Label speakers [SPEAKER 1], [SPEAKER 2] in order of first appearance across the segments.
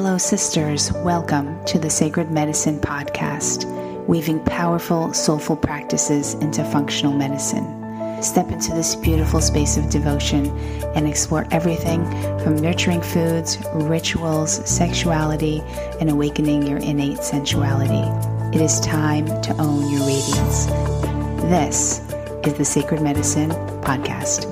[SPEAKER 1] Hello, sisters. Welcome to the Sacred Medicine Podcast, weaving powerful, soulful practices into functional medicine. Step into this beautiful space of devotion and explore everything from nurturing foods, rituals, sexuality, and awakening your innate sensuality. It is time to own your radiance. This is the Sacred Medicine Podcast.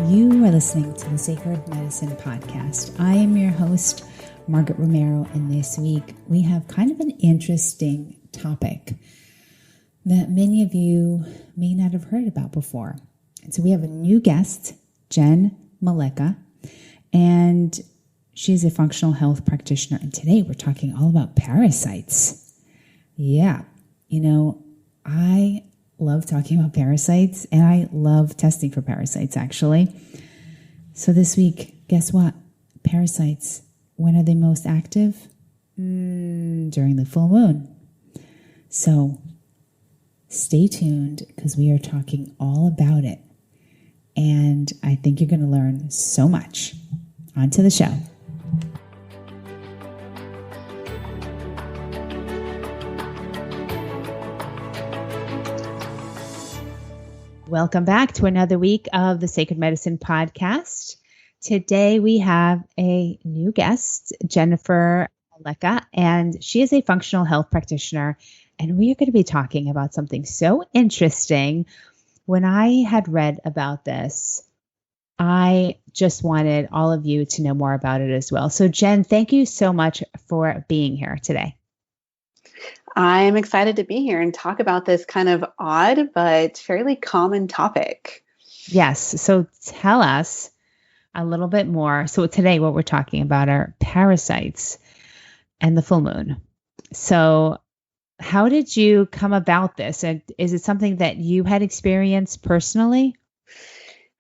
[SPEAKER 1] You are listening to the Sacred Medicine Podcast. I am your host, Margaret Romero, and this week we have kind of an interesting topic that many of you may not have heard about before. And so we have a new guest, Jen Maleka, and she's a functional health practitioner. And today we're talking all about parasites. Yeah, I love talking about parasites, and I love testing for parasites, actually. So this week, guess what? Parasites, when are they most active? During the full moon. So stay tuned, because we are talking all about it. And I think you're going to learn so much. On to the show. Welcome back to another week of the Sacred Medicine Podcast. Today we have a new guest, Jennifer Maleka, and she is a functional health practitioner. And we are going to be talking about something so interesting. When I had read about this, I just wanted all of you to know more about it as well. So Jen, thank you so much for being here today.
[SPEAKER 2] I'm excited to be here and talk about this kind of odd but fairly common topic.
[SPEAKER 1] Yes. So tell us a little bit more. So today what we're talking about are parasites and the full moon. So how did you come about this? And is it something that you had experienced personally?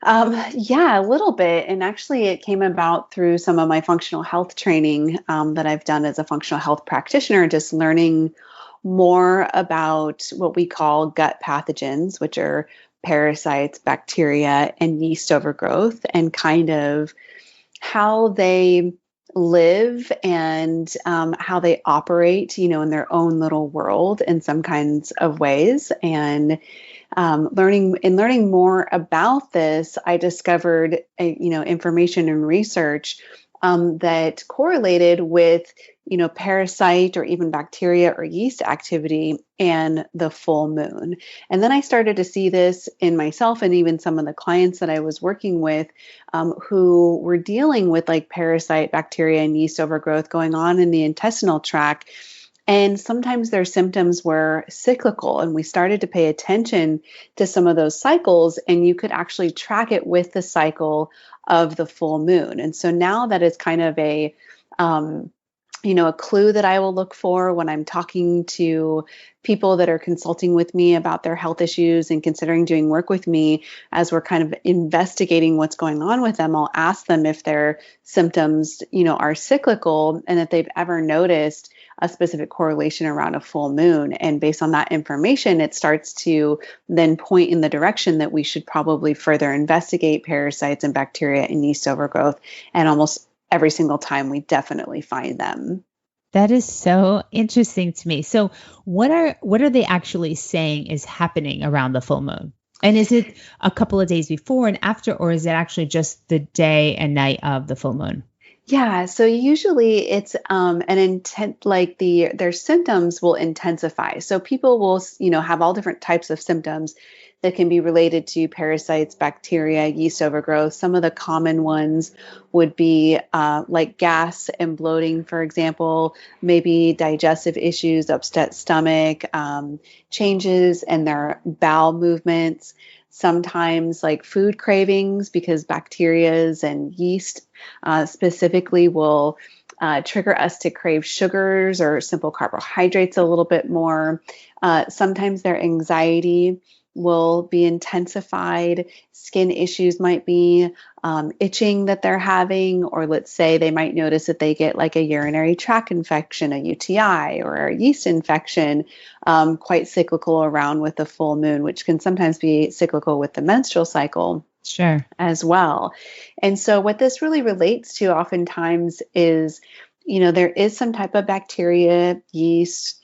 [SPEAKER 2] Yeah, a little bit. And actually it came about through some of my functional health training that I've done as a functional health practitioner, just learning more about what we call gut pathogens, which are parasites, bacteria, and yeast overgrowth, and kind of how they live and how they operate, in their own little world in some kinds of ways. And learning more about this, I discovered, information and research that correlated with, parasite or even bacteria or yeast activity and the full moon. And then I started to see this in myself and even some of the clients that I was working with who were dealing with like parasite, bacteria, and yeast overgrowth going on in the intestinal tract. And sometimes their symptoms were cyclical, and we started to pay attention to some of those cycles, and you could actually track it with the cycle of the full moon. And so now that is kind of a clue that I will look for when I'm talking to people that are consulting with me about their health issues and considering doing work with me, as we're kind of investigating what's going on with them. I'll ask them if their symptoms, are cyclical and if they've ever noticed a specific correlation around a full moon. And based on that information, it starts to then point in the direction that we should probably further investigate parasites and bacteria and yeast overgrowth. And almost every single time we definitely find them.
[SPEAKER 1] That is so interesting to me. So what are they actually saying is happening around the full moon? And is it a couple of days before and after, or is it actually just the day and night of the full moon?
[SPEAKER 2] Yeah, so usually it's an intent, like their symptoms will intensify. So people will, have all different types of symptoms that can be related to parasites, bacteria, yeast overgrowth. Some of the common ones would be like gas and bloating, for example, maybe digestive issues, upset stomach, changes in their bowel movements. Sometimes like food cravings, because bacterias and yeast specifically will trigger us to crave sugars or simple carbohydrates a little bit more. Sometimes their anxiety will be intensified. Skin issues might be itching that they're having, or let's say they might notice that they get like a urinary tract infection, a UTI, or a yeast infection, quite cyclical around with the full moon, which can sometimes be cyclical with the menstrual cycle.
[SPEAKER 1] Sure.
[SPEAKER 2] As well. And so what this really relates to oftentimes is, there is some type of bacteria, yeast,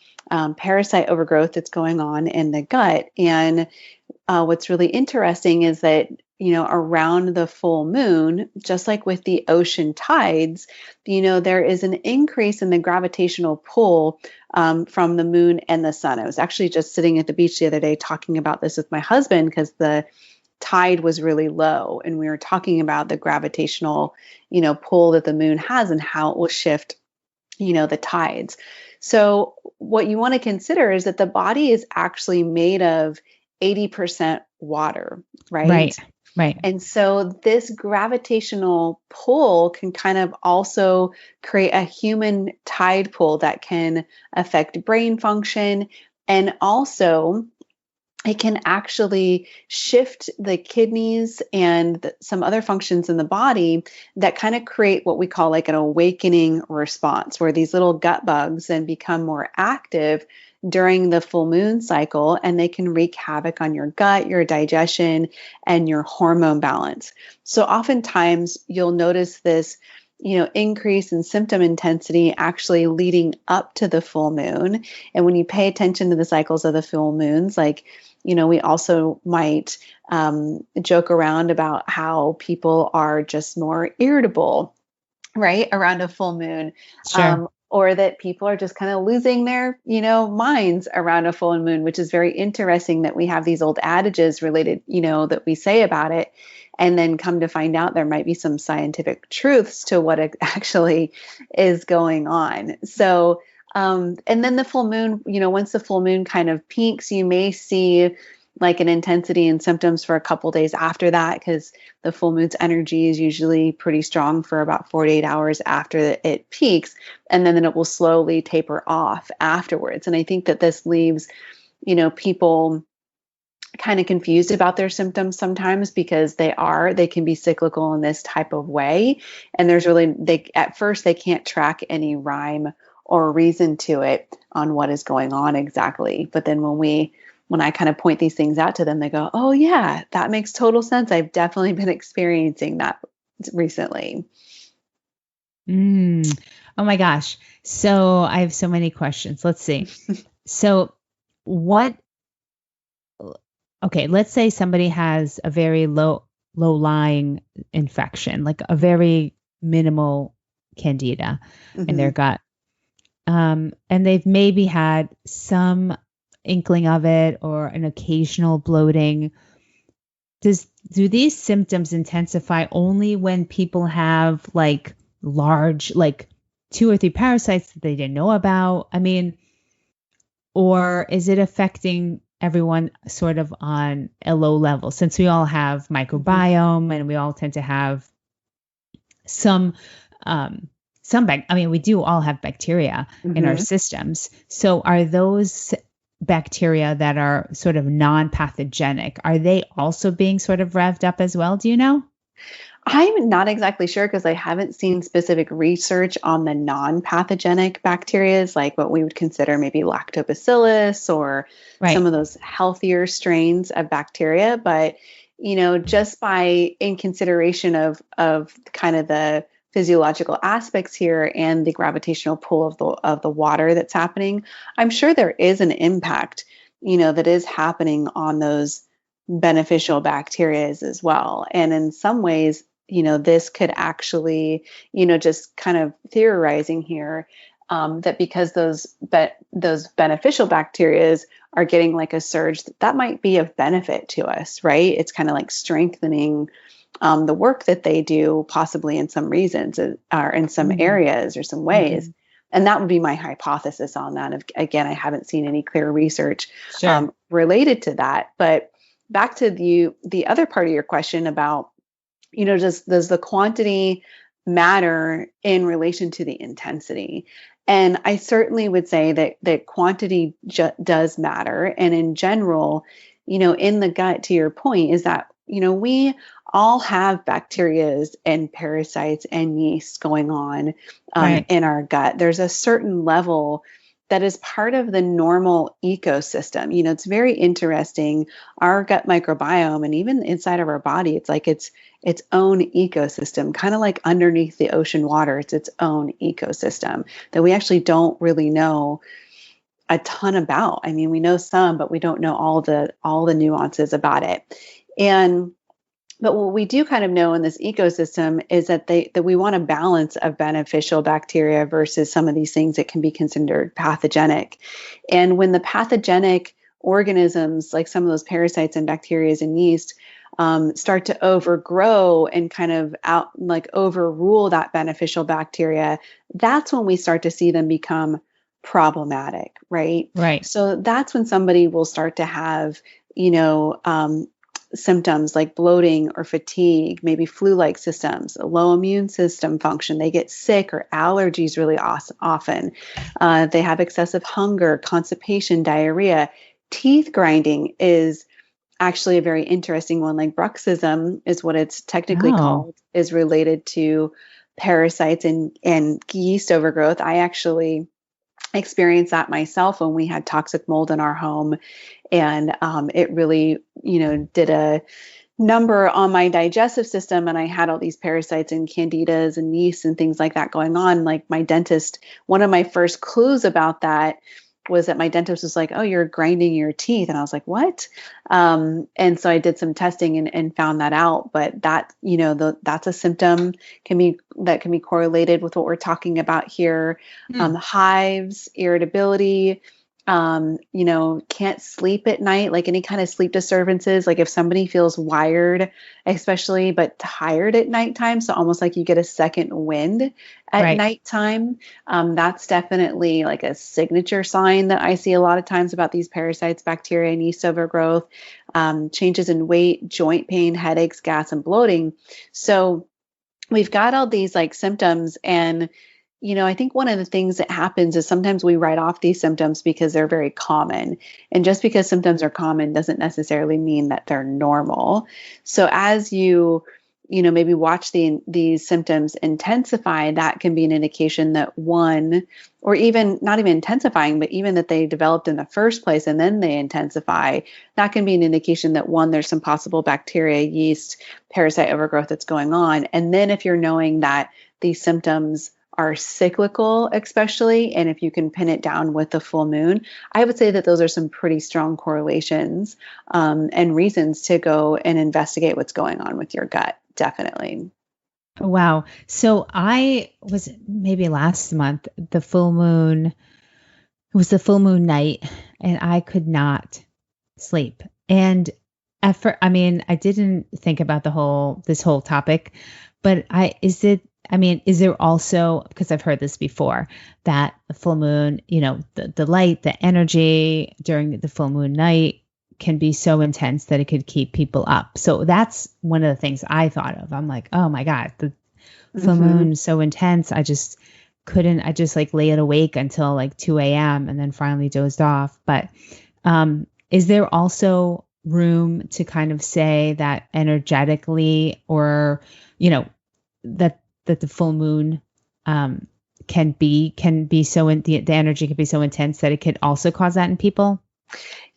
[SPEAKER 2] parasite overgrowth that's going on in the gut. And what's really interesting is that, around the full moon, just like with the ocean tides, there is an increase in the gravitational pull from the moon and the sun. I was actually just sitting at the beach the other day talking about this with my husband because the tide was really low, and we were talking about the gravitational, pull that the moon has and how it will shift, the tides. So what you want to consider is that the body is actually made of 80% water, right?
[SPEAKER 1] Right.
[SPEAKER 2] And so this gravitational pull can kind of also create a human tide pull that can affect brain function, and also it can actually shift the kidneys and some other functions in the body that kind of create what we call like an awakening response, where these little gut bugs then become more active during the full moon cycle, and they can wreak havoc on your gut, your digestion, and your hormone balance. So oftentimes you'll notice this increase in symptom intensity actually leading up to the full moon. And when you pay attention to the cycles of the full moons, like, we also might joke around about how people are just more irritable, right, around a full moon.
[SPEAKER 1] Sure.
[SPEAKER 2] Or that people are just kind of losing their, minds around a full moon, which is very interesting that we have these old adages related, that we say about it. And then come to find out there might be some scientific truths to what actually is going on. So, and then the full moon, once the full moon kind of peaks, you may see like an intensity and symptoms for a couple days after that, because the full moon's energy is usually pretty strong for about 48 hours after it peaks. And then it will slowly taper off afterwards. And I think that this leaves, people kind of confused about their symptoms sometimes, because they can be cyclical in this type of way. And there's really, at first they can't track any rhyme or reason to it on what is going on exactly. But then when I kind of point these things out to them, they go, oh yeah, that makes total sense. I've definitely been experiencing that recently.
[SPEAKER 1] Oh my gosh. So I have so many questions. Let's see. So okay, let's say somebody has a very low-lying infection, like a very minimal candida in their gut. And they've maybe had some inkling of it or an occasional bloating. Do these symptoms intensify only when people have like large, like 2 or 3 parasites that they didn't know about? I mean, or is it affecting everyone sort of on a low level, since we all have microbiome and we all tend to have we do all have bacteria in our systems. So are those bacteria that are sort of non-pathogenic, are they also being sort of revved up as well? Do you know?
[SPEAKER 2] I'm not exactly sure, because I haven't seen specific research on the non-pathogenic bacterias, like what we would consider maybe lactobacillus or some of those healthier strains of bacteria. But, just in consideration of kind of the physiological aspects here and the gravitational pull of the water that's happening, I'm sure there is an impact, that is happening on those beneficial bacteria as well. And in some ways, this could actually, just kind of theorizing here, that because those beneficial bacteria are getting like a surge, that might be of benefit to us, right? It's kind of like strengthening the work that they do, possibly in some reasons or in some areas or some ways. And that would be my hypothesis on that. Again, I haven't seen any clear research related to that. But back to the other part of your question about, does the quantity matter in relation to the intensity? And I certainly would say that quantity does matter. And in general, in the gut, to your point, is that, we all have bacterias and parasites and yeast going on
[SPEAKER 1] Right.
[SPEAKER 2] in our gut. There's a certain level that is part of the normal ecosystem. It's very interesting. Our gut microbiome, and even inside of our body, it's like its own ecosystem, kind of like underneath the ocean water. It's its own ecosystem that we actually don't really know a ton about. I mean, we know some, but we don't know all the nuances about it. But what we do kind of know in this ecosystem is that we want a balance of beneficial bacteria versus some of these things that can be considered pathogenic. And when the pathogenic organisms, like some of those parasites and bacteria and yeast, start to overgrow and kind of overrule that beneficial bacteria, that's when we start to see them become problematic, right?
[SPEAKER 1] Right.
[SPEAKER 2] So that's when somebody will start to have, symptoms like bloating or fatigue, maybe flu-like symptoms, a low immune system function. They get sick or allergies really often. They have excessive hunger, constipation, diarrhea. Teeth grinding is actually a very interesting one. Like bruxism is what it's technically called, is related to parasites and yeast overgrowth. I actually experienced that myself when we had toxic mold in our home. And it really, did a number on my digestive system. And I had all these parasites and candidas and yeast and things like that going on. Like my dentist, one of my first clues about that was that my dentist was like, "Oh, you're grinding your teeth." And I was like, "What?" And so I did some testing and found that out. But that, that's a symptom that can be correlated with what we're talking about here. Hives, irritability, can't sleep at night, like any kind of sleep disturbances. Like if somebody feels wired, especially, but tired at nighttime, so almost like you get a second wind at nighttime, that's definitely like a signature sign that I see a lot of times about these parasites, bacteria, and yeast overgrowth. Changes in weight, joint pain, headaches, gas, and bloating. So we've got all these like symptoms, and I think one of the things that happens is sometimes we write off these symptoms because they're very common. And just because symptoms are common doesn't necessarily mean that they're normal. So as you maybe watch these symptoms intensify, that can be an indication that one, or even not even intensifying, but even that they developed in the first place and then they intensify, that can be an indication that one, there's some possible bacteria, yeast, parasite overgrowth that's going on. And then if you're knowing that these symptoms are cyclical, especially, and if you can pin it down with the full moon, I would say that those are some pretty strong correlations and reasons to go and investigate what's going on with your gut. Definitely.
[SPEAKER 1] Wow. So I was maybe last month, it was the full moon night, and I could not sleep. And at first, I didn't think about this whole topic, but is there also, because I've heard this before, that the full moon, the light, the energy during the full moon night can be so intense that it could keep people up. So that's one of the things I thought of. I'm like, oh my God, the full moon is so intense. I just like lay it awake until like 2 a.m. and then finally dozed off. But is there also room to kind of say that energetically, or, that the full moon can be so the energy can be so intense that it could also cause that in people?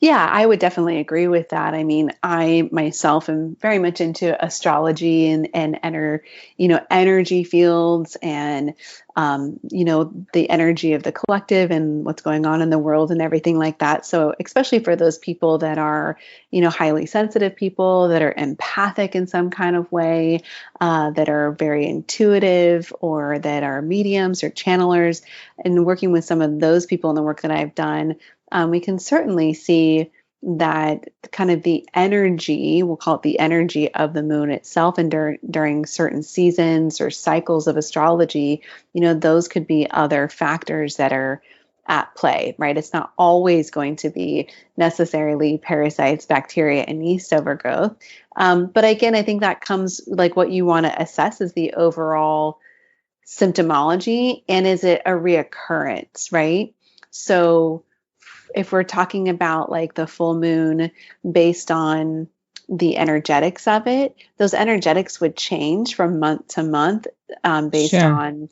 [SPEAKER 2] Yeah, I would definitely agree with that. I mean, I myself am very much into astrology and energy fields and, the energy of the collective and what's going on in the world and everything like that. So especially for those people that are, highly sensitive people, that are empathic in some kind of way, that are very intuitive, or that are mediums or channelers, and working with some of those people in the work that I've done, we can certainly see that kind of the energy, we'll call it the energy of the moon itself, and during certain seasons or cycles of astrology, those could be other factors that are at play, right? It's not always going to be necessarily parasites, bacteria, and yeast overgrowth. But again, I think that comes, like, what you want to assess is the overall symptomology, and is it a reoccurrence, right? So if we're talking about like the full moon based on the energetics of it, those energetics would change from month to month based
[SPEAKER 1] Sure.
[SPEAKER 2] on,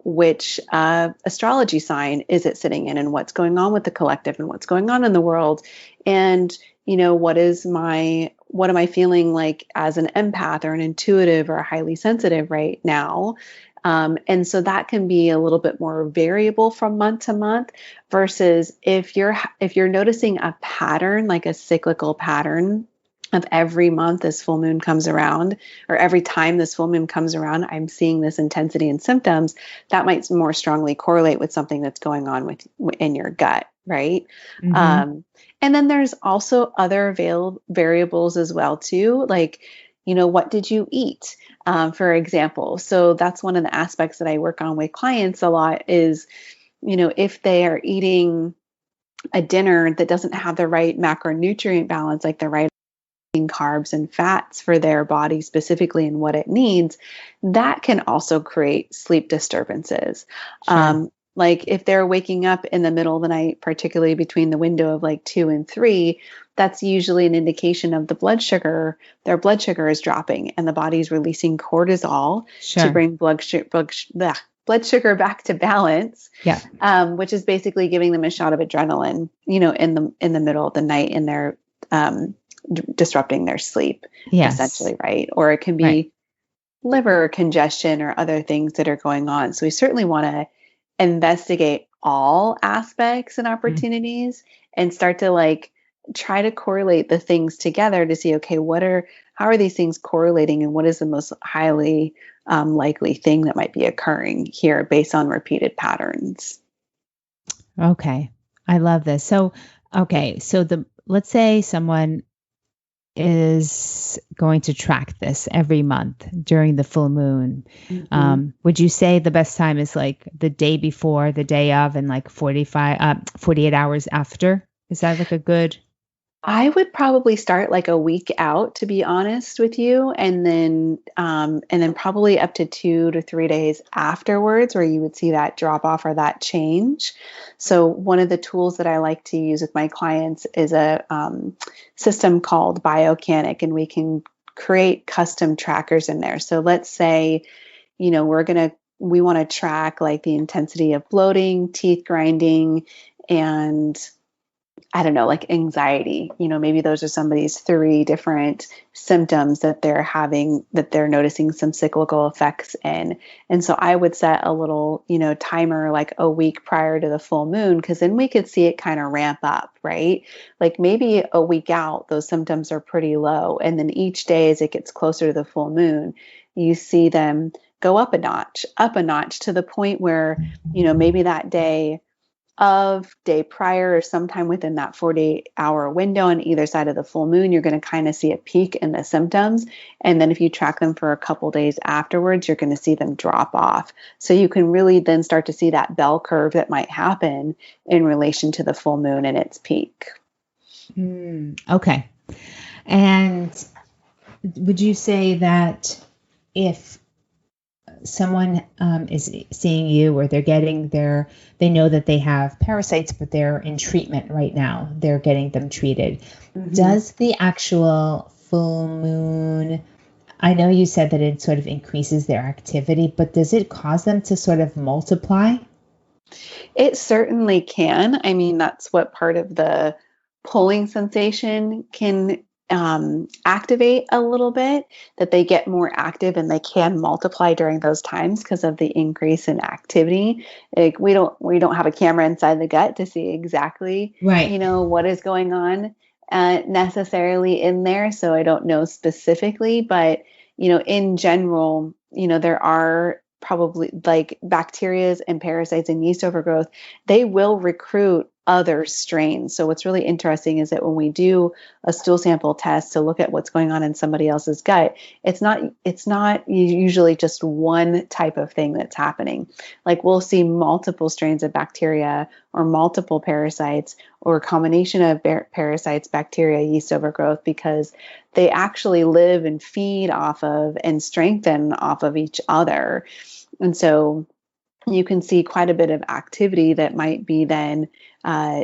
[SPEAKER 2] which astrology sign is it sitting in and what's going on with the collective and what's going on in the world. And, what am I feeling like as an empath or an intuitive or a highly sensitive right now? And so that can be a little bit more variable from month to month versus if you're noticing a pattern, like a cyclical pattern of every month this full moon comes around, or every time this full moon comes around, I'm seeing this intensity and symptoms, that might more strongly correlate with something that's going on in your gut, right?
[SPEAKER 1] Mm-hmm.
[SPEAKER 2] And then there's also other variables as well too, like, what did you eat? For example. So that's one of the aspects that I work on with clients a lot is, if they are eating a dinner that doesn't have the right macronutrient balance, like the right carbs and fats for their body specifically and what it needs, that can also create sleep disturbances.
[SPEAKER 1] Sure.
[SPEAKER 2] Like if they're waking up in the middle of the night, particularly between the window of like 2 and 3, that's usually an indication of their blood sugar is dropping and the body's releasing cortisol to
[SPEAKER 1] Sure.
[SPEAKER 2] bring blood sugar back to balance.
[SPEAKER 1] Yeah.
[SPEAKER 2] Which is basically giving them a shot of adrenaline, in the middle of the night in their disrupting their sleep,
[SPEAKER 1] Yes.
[SPEAKER 2] essentially, right? Or it can be
[SPEAKER 1] Right.
[SPEAKER 2] liver congestion or other things that are going on. So we certainly want to investigate all aspects and
[SPEAKER 1] Mm.
[SPEAKER 2] opportunities and start to like try to correlate the things together to see, okay, how are these things correlating and what is the most highly likely thing that might be occurring here based on repeated patterns.
[SPEAKER 1] Okay. I love this. So, okay. So let's say someone is going to track this every month during the full moon.
[SPEAKER 2] Mm-hmm.
[SPEAKER 1] Would you say the best time is like the day before, the day of, and like 48 hours after? Is that like a good?
[SPEAKER 2] I would probably start like a week out, to be honest with you, and then probably up to 2 to 3 days afterwards, where you would see that drop off or that change. So one of the tools that I like to use with my clients is a system called Biocanic, and we can create custom trackers in there. So let's say, we want to track like the intensity of bloating, teeth grinding, and I don't know, like anxiety, maybe those are somebody's 3 different symptoms that they're having, that they're noticing some cyclical effects in. And so I would set a little, timer like a week prior to the full moon, because then we could see it kind of ramp up, right? Like maybe a week out, those symptoms are pretty low. And then each day as it gets closer to the full moon, you see them go up a notch to the point where, maybe that day prior or sometime within that 48-hour window on either side of the full moon, you're going to kind of see a peak in the symptoms. And then if you track them for a couple days afterwards, you're going to see them drop off. So you can really then start to see that bell curve that might happen in relation to the full moon and its peak.
[SPEAKER 1] Okay. And would you say that if someone is seeing you, or they know that they have parasites, but they're in treatment right now, they're getting them treated. Mm-hmm. Does the actual full moon, I know you said that it sort of increases their activity, but does it cause them to sort of multiply?
[SPEAKER 2] It certainly can. I mean, that's what part of the pulling sensation can activate a little bit, that they get more active and they can multiply during those times because of the increase in activity. Like we don't have a camera inside the gut to see exactly,
[SPEAKER 1] right,
[SPEAKER 2] what is going on necessarily in there. So I don't know specifically, but in general, there are probably like bacterias and parasites and yeast overgrowth, they will recruit other strains. So what's really interesting is that when we do a stool sample test to look at what's going on in somebody else's gut, it's not usually just one type of thing that's happening. Like we'll see multiple strains of bacteria or multiple parasites or a combination of parasites, bacteria, yeast overgrowth, because they actually live and feed off of and strengthen off of each other. And so you can see quite a bit of activity that might be then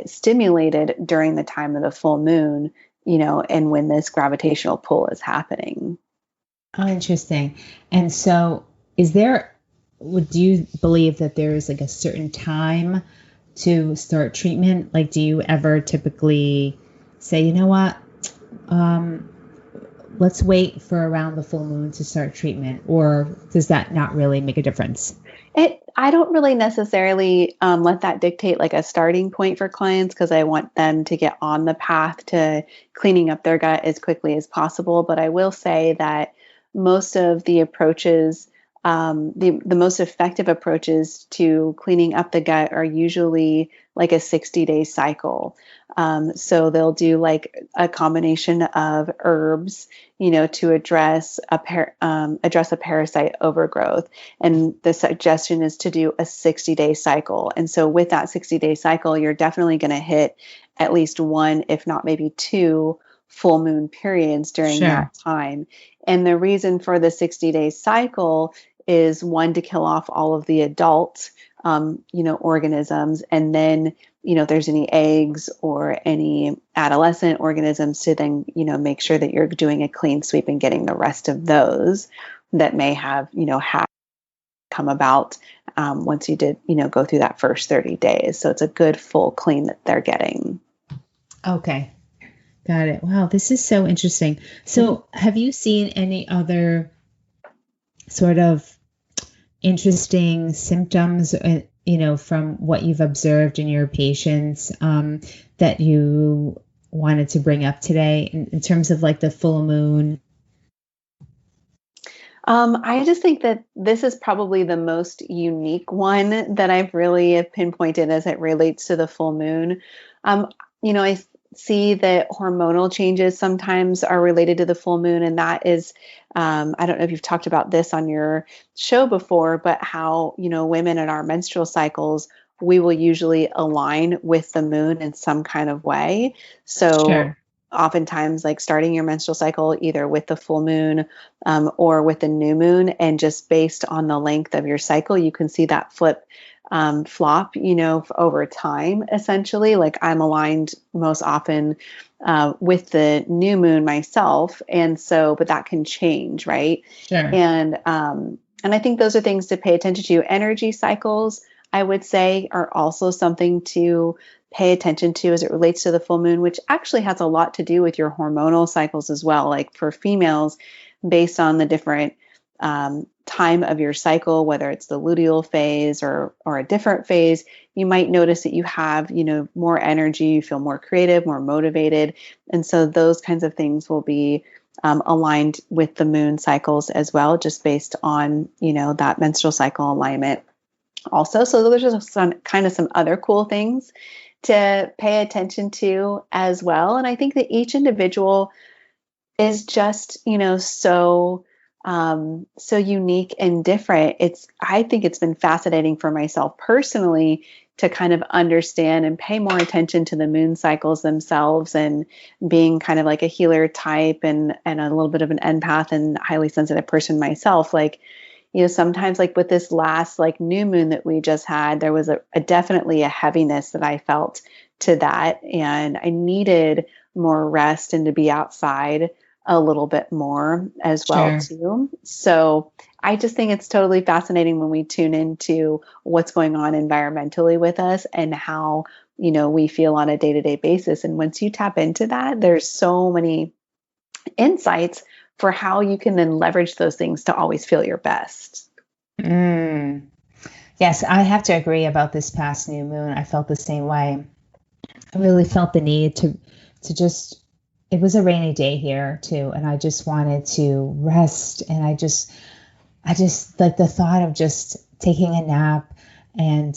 [SPEAKER 2] stimulated during the time of the full moon, and when this gravitational pull is happening.
[SPEAKER 1] Oh, interesting. And so do you believe that there is like a certain time to start treatment? Like, do you ever typically say, you know what, let's wait for around the full moon to start treatment? Or does that not really make a difference?
[SPEAKER 2] I don't really necessarily let that dictate like a starting point for clients, because I want them to get on the path to cleaning up their gut as quickly as possible. But I will say that most of the approaches, the most effective approaches to cleaning up the gut are usually like a 60-day cycle. So they'll do like a combination of herbs, to address a parasite overgrowth. And the suggestion is to do a 60-day cycle. And so with that 60-day cycle, you're definitely going to hit at least one, if not maybe two, full moon periods during that time. And the reason for the 60-day cycle is, one, to kill off all of the adult, organisms, and then, if there's any eggs or any adolescent organisms, to then, make sure that you're doing a clean sweep and getting the rest of those that may have, come about once you did, go through that first 30 days. So it's a good full clean that they're getting.
[SPEAKER 1] Okay. Got it. Wow, this is so interesting. So have you seen any other sort of interesting symptoms, from what you've observed in your patients that you wanted to bring up today in terms of like the full moon?
[SPEAKER 2] I just think that this is probably the most unique one that I've really pinpointed as it relates to the full moon. I see that hormonal changes sometimes are related to the full moon. And that is, I don't know if you've talked about this on your show before, but how, women in our menstrual cycles, we will usually align with the moon in some kind of way. So oftentimes, like starting your menstrual cycle either with the full moon or with the new moon, and just based on the length of your cycle, you can see that flop, over time, essentially. Like I'm aligned most often with the new moon myself. And so, but that can change, right?
[SPEAKER 1] Sure.
[SPEAKER 2] And I think those are things to pay attention to. Energy cycles, I would say, are also something to pay attention to as it relates to the full moon, which actually has a lot to do with your hormonal cycles as well. Like for females, based on the different time of your cycle, whether it's the luteal phase or a different phase, you might notice that you have, more energy, you feel more creative, more motivated. And so those kinds of things will be aligned with the moon cycles as well, just based on, that menstrual cycle alignment also. So those are some other cool things to pay attention to as well. And I think that each individual is just, so unique and different. I think it's been fascinating for myself personally to kind of understand and pay more attention to the moon cycles themselves, and being kind of like a healer type and a little bit of an empath and highly sensitive person myself. Like, sometimes like with this last like new moon that we just had, there was a definitely a heaviness that I felt to that. And I needed more rest and to be outside a little bit more as well too. So I just think it's totally fascinating when we tune into what's going on environmentally with us and how, we feel on a day-to-day basis. And once you tap into that, there's so many insights for how you can then leverage those things to always feel your best.
[SPEAKER 1] Yes, I have to agree about this past new moon. I felt the same way. I really felt the need to just, it was a rainy day here too, and I just wanted to rest. And I just like the thought of just taking a nap. And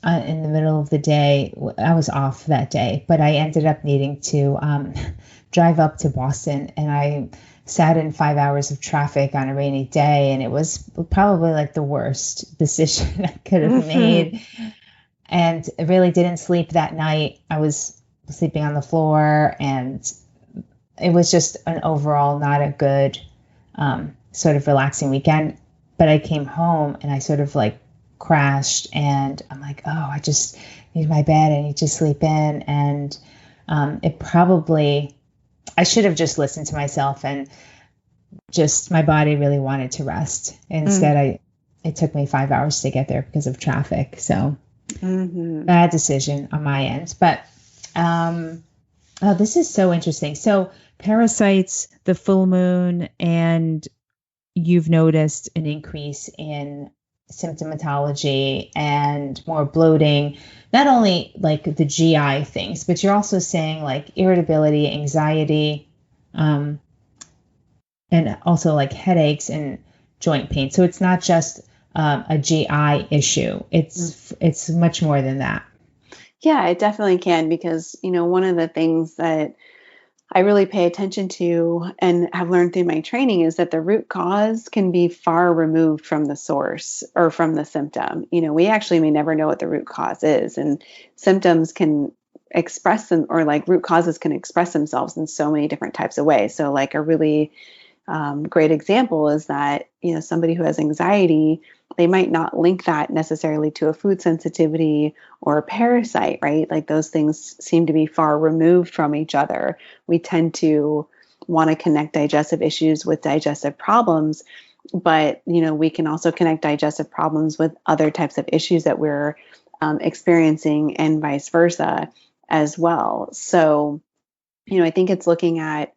[SPEAKER 1] in the middle of the day, I was off that day, but I ended up needing to drive up to Boston, and I sat in 5 hours of traffic on a rainy day, and it was probably like the worst decision I could have made. And I really didn't sleep that night. I was sleeping on the floor, and it was just an overall not a good sort of relaxing weekend. But I came home and I sort of like crashed, and I'm like, oh, I just need my bed. I need to sleep in. And I should have just listened to myself, and just my body really wanted to rest. Instead, it took me 5 hours to get there because of traffic. So bad decision on my end. But this is so interesting. So parasites, the full moon, and you've noticed an increase in symptomatology and more bloating, not only like the GI things, but you're also saying like irritability, anxiety, and also like headaches and joint pain. So it's not just a GI issue. It's much more than that.
[SPEAKER 2] Yeah, it definitely can, because, one of the things that I really pay attention to and have learned through my training is that the root cause can be far removed from the source or from the symptom. We actually may never know what the root cause is, and symptoms can express them, or like root causes can express themselves in so many different types of ways. So like a really great example is that, somebody who has anxiety, they might not link that necessarily to a food sensitivity or a parasite, right? Like those things seem to be far removed from each other. We tend to want to connect digestive issues with digestive problems, but, we can also connect digestive problems with other types of issues that we're experiencing, and vice versa as well. So, I think it's looking at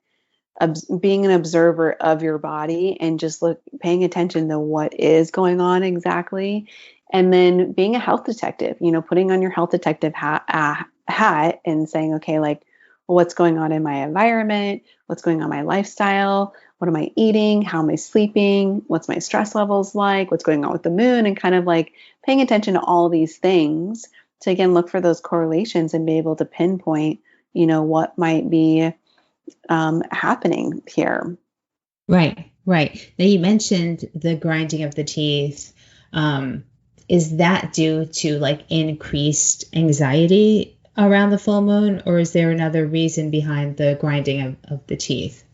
[SPEAKER 2] being an observer of your body and just paying attention to what is going on exactly. And then being a health detective, putting on your health detective hat and saying, okay, like, well, what's going on in my environment? What's going on in my lifestyle? What am I eating? How am I sleeping? What's my stress levels like? What's going on with the moon? And kind of like paying attention to all these things to, again, look for those correlations and be able to pinpoint, what might be happening here.
[SPEAKER 1] Right. Now you mentioned the grinding of the teeth. Is that due to like increased anxiety around the full moon, or is there another reason behind the grinding of the teeth?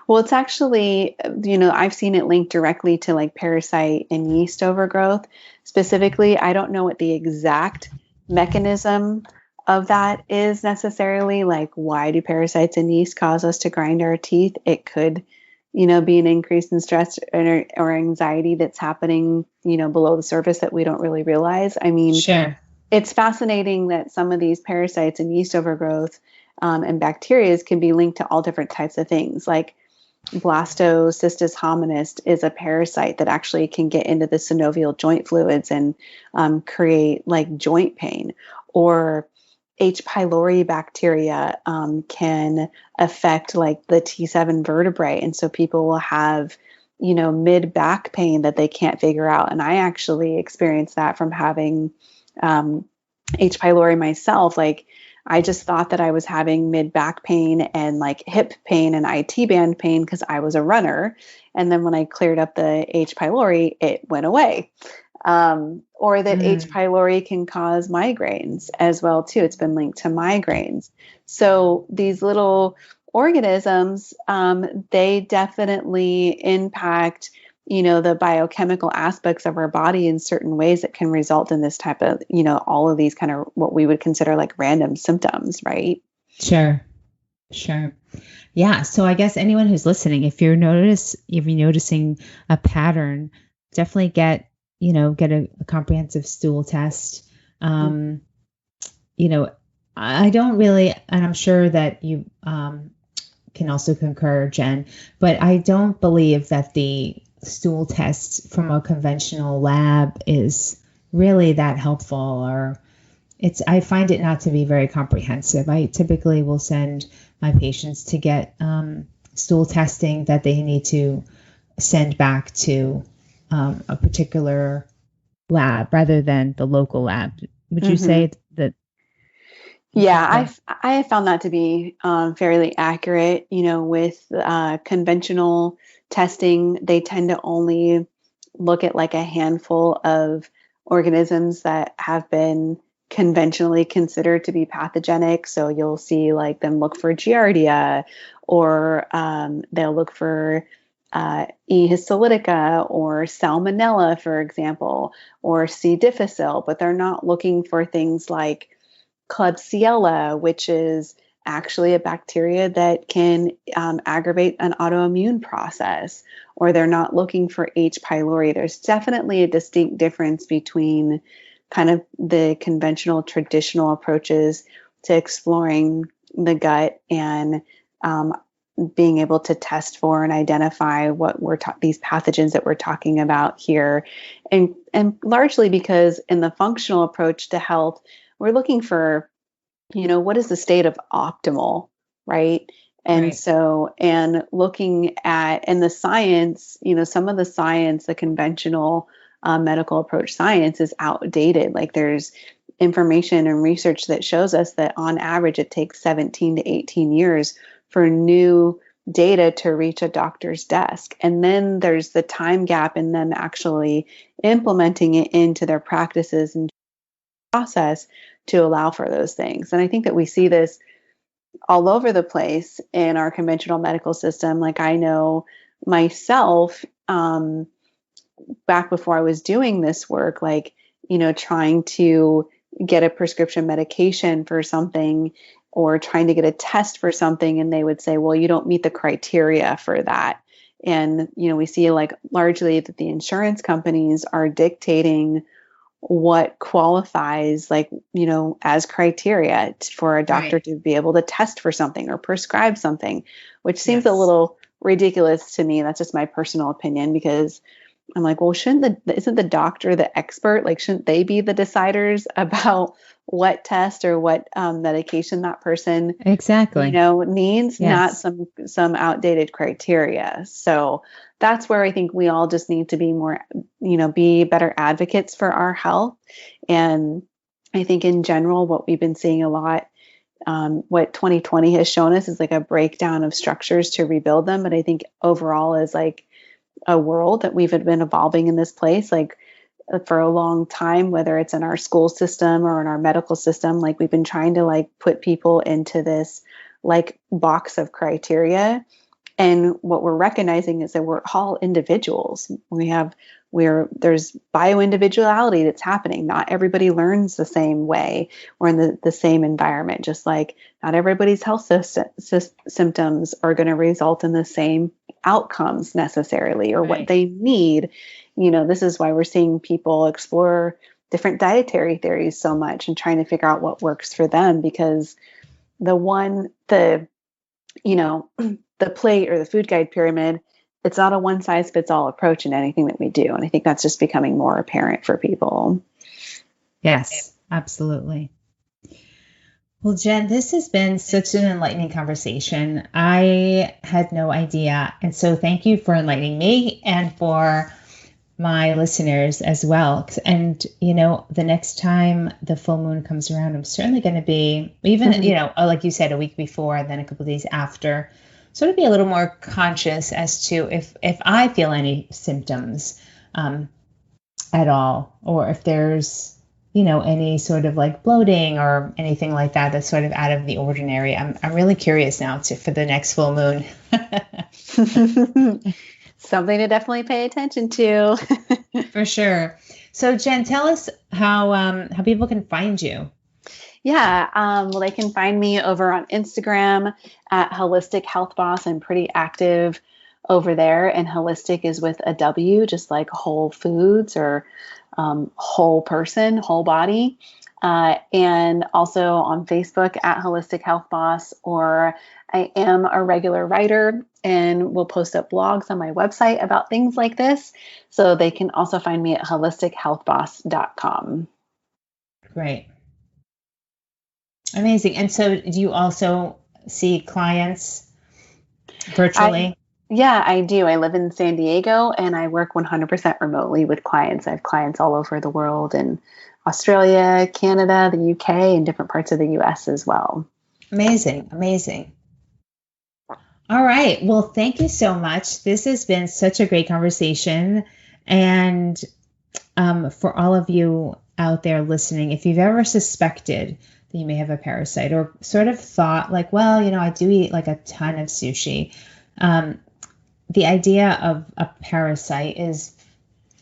[SPEAKER 2] Well, it's actually, I've seen it linked directly to like parasite and yeast overgrowth. Specifically, I don't know what the exact mechanism of that is necessarily. Like, why do parasites and yeast cause us to grind our teeth? It could, be an increase in stress or anxiety that's happening, below the surface that we don't really realize. I mean,
[SPEAKER 1] sure.
[SPEAKER 2] It's fascinating that some of these parasites and yeast overgrowth and bacteria can be linked to all different types of things. Like Blastocystis hominis is a parasite that actually can get into the synovial joint fluids and create like joint pain. Or H. pylori bacteria can affect like the T7 vertebrae. And so people will have, mid back pain that they can't figure out. And I actually experienced that from having H. pylori myself. Like I just thought that I was having mid back pain and like hip pain and IT band pain because I was a runner. And then when I cleared up the H. pylori, it went away. Or that H. pylori can cause migraines as well too. It's been linked to migraines. So these little organisms, they definitely impact, the biochemical aspects of our body in certain ways that can result in this type of, all of these kind of what we would consider like random symptoms, right?
[SPEAKER 1] Sure. Yeah. So I guess anyone who's listening, if you're noticing a pattern, definitely get a comprehensive stool test. I don't really, and I'm sure that you can also concur, Jen, but I don't believe that the stool test from a conventional lab is really that helpful, or I find it not to be very comprehensive. I typically will send my patients to get stool testing that they need to send back to a particular lab rather than the local lab. Would you say that?
[SPEAKER 2] Yeah, I have found that to be fairly accurate. With conventional testing, they tend to only look at like a handful of organisms that have been conventionally considered to be pathogenic. So you'll see like them look for Giardia, or they'll look for E. histolytica or salmonella, for example, or C. difficile, but they're not looking for things like Klebsiella, which is actually a bacteria that can aggravate an autoimmune process, or they're not looking for H. pylori. There's definitely a distinct difference between kind of the conventional traditional approaches to exploring the gut and being able to test for and identify what these pathogens that we're talking about here, and largely because in the functional approach to health, we're looking for, what is the state of optimal, right? And
[SPEAKER 1] Right.
[SPEAKER 2] so, and looking at, and the science, some of the science, the conventional medical approach science is outdated. Like there's information and research that shows us that on average, it takes 17 to 18 years for new data to reach a doctor's desk. And then there's the time gap in them actually implementing it into their practices and process to allow for those things. And I think that we see this all over the place in our conventional medical system. Like I know myself, back before I was doing this work, like, trying to get a prescription medication for something or trying to get a test for something. And they would say, well, you don't meet the criteria for that. And, we see like largely that the insurance companies are dictating what qualifies, like, as criteria for a doctor
[SPEAKER 1] Right.
[SPEAKER 2] to be able to test for something or prescribe something, which seems a
[SPEAKER 1] Yes.
[SPEAKER 2] little ridiculous to me. That's just my personal opinion, because I'm like, well, isn't the doctor the expert? Like, shouldn't they be the deciders about what test or what medication that person,
[SPEAKER 1] Exactly.
[SPEAKER 2] needs, not
[SPEAKER 1] Yes.
[SPEAKER 2] some outdated criteria. So that's where I think we all just need to be more, be better advocates for our health. And I think in general, what we've been seeing a lot, what 2020 has shown us is like a breakdown of structures to rebuild them. But I think overall is like a world that we've been evolving in this place, like for a long time, whether it's in our school system or in our medical system, like we've been trying to like put people into this like box of criteria. And what we're recognizing is that we're all individuals. There's bio-individuality that's happening. Not everybody learns the same way or in the same environment, just like not everybody's health symptoms are going to result in the same outcomes necessarily or what
[SPEAKER 1] Right.
[SPEAKER 2] they need. This is why we're seeing people explore different dietary theories so much and trying to figure out what works for them, because the you know, the plate or the food guide pyramid, it's not a one size fits all approach in anything that we do. And I think that's just becoming more apparent for people.
[SPEAKER 1] Yes, absolutely. Well, Jen, this has been such an enlightening conversation. I had no idea. And so thank you for enlightening me and for my listeners as well. And, the next time the full moon comes around, I'm certainly going to be, even, like you said, a week before, and then a couple of days after, sort of be a little more conscious as to if I feel any symptoms at all, or if there's, any sort of like bloating or anything like that that's sort of out of the ordinary. I'm really curious now for the next full moon.
[SPEAKER 2] Something to definitely pay attention to.
[SPEAKER 1] For sure. So Jen, tell us how people can find you.
[SPEAKER 2] Yeah, well, they can find me over on Instagram at Holistic Health Boss. I'm pretty active over there, and holistic is with a W, just like whole foods or whole person, whole body. And also on Facebook at Holistic Health Boss, or I am a regular writer and will post up blogs on my website about things like this. So they can also find me at holistichealthboss.com.
[SPEAKER 1] Great. Amazing. And so do you also see clients virtually?
[SPEAKER 2] Yeah, I do. I live in San Diego and I work 100% remotely with clients. I have clients all over the world in Australia, Canada, the UK, and different parts of the US as well.
[SPEAKER 1] Amazing. Amazing. All right. Well, thank you so much. This has been such a great conversation. And for all of you out there listening, if you've ever suspected that you may have a parasite or sort of thought like, well, I do eat like a ton of sushi. the idea of a parasite is,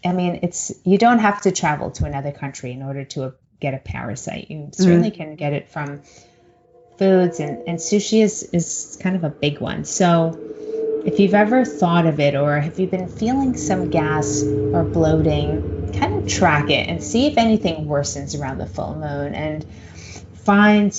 [SPEAKER 1] I mean, you don't have to travel to another country in order to get a parasite. You certainly can get it from foods, and sushi is kind of a big one. So if you've ever thought of it, or if you've been feeling some gas or bloating, kind of track it and see if anything worsens around the full moon, and find,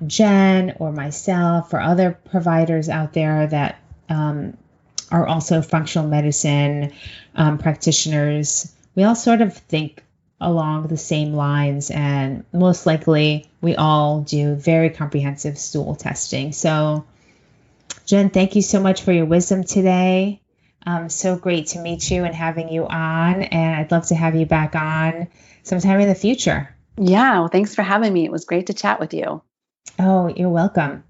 [SPEAKER 1] Jen or myself or other providers out there that are also functional medicine practitioners. We all sort of think along the same lines, and most likely we all do very comprehensive stool testing. So Jen, thank you so much for your wisdom today. So great to meet you and having you on, and I'd love to have you back on sometime in the future.
[SPEAKER 2] Yeah, well, thanks for having me. It was great to chat with you.
[SPEAKER 1] Oh, you're welcome.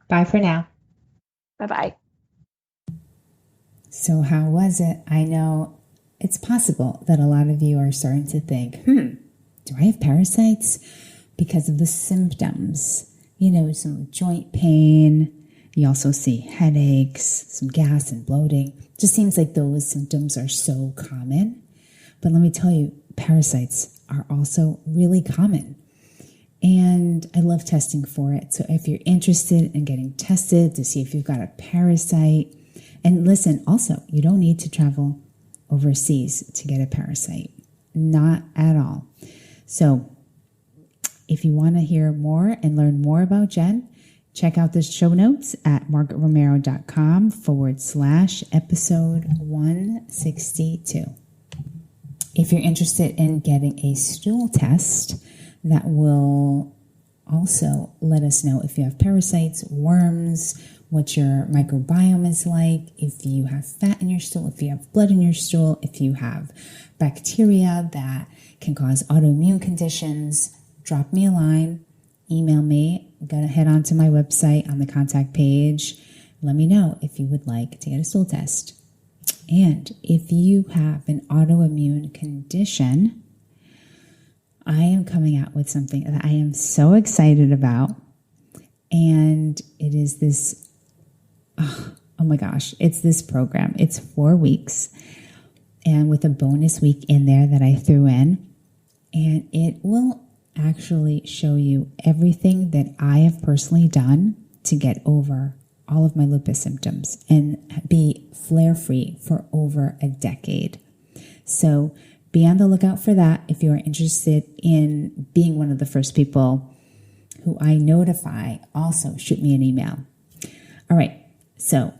[SPEAKER 1] Bye for now.
[SPEAKER 2] Bye-bye.
[SPEAKER 1] So how was it? I know it's possible that a lot of you are starting to think, do I have parasites? Because of the symptoms, some joint pain. You also see headaches, some gas and bloating. Just seems like those symptoms are so common. But let me tell you, parasites are also really common. And I love testing for it. So if you're interested in getting tested to see if you've got a parasite, and listen, also, you don't need to travel overseas to get a parasite. Not at all. So if you want to hear more and learn more about Jen, check out the show notes at margaretromero.com/episode 162. If you're interested in getting a stool test that will also let us know if you have parasites, worms, what your microbiome is like, if you have fat in your stool, if you have blood in your stool, if you have bacteria that can cause autoimmune conditions, drop me a line, email me, head on to my website on the contact page. Let me know if you would like to get a stool test. And if you have an autoimmune condition, I am coming out with something that I am so excited about. And it is this, oh my gosh, it's this program. It's 4 weeks, and with a bonus week in there that I threw in. And it will actually show you everything that I have personally done to get over all of my lupus symptoms and be flare-free for over a decade. So be on the lookout for that if you are interested in being one of the first people who I notify. Also, shoot me an email. All right, so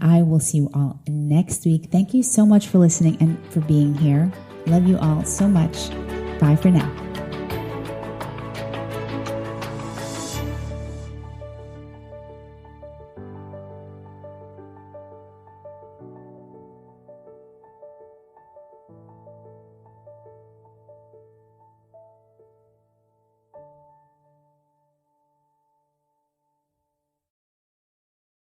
[SPEAKER 1] I will see you all next week. Thank you so much for listening and for being here. Love you all so much. Bye for now.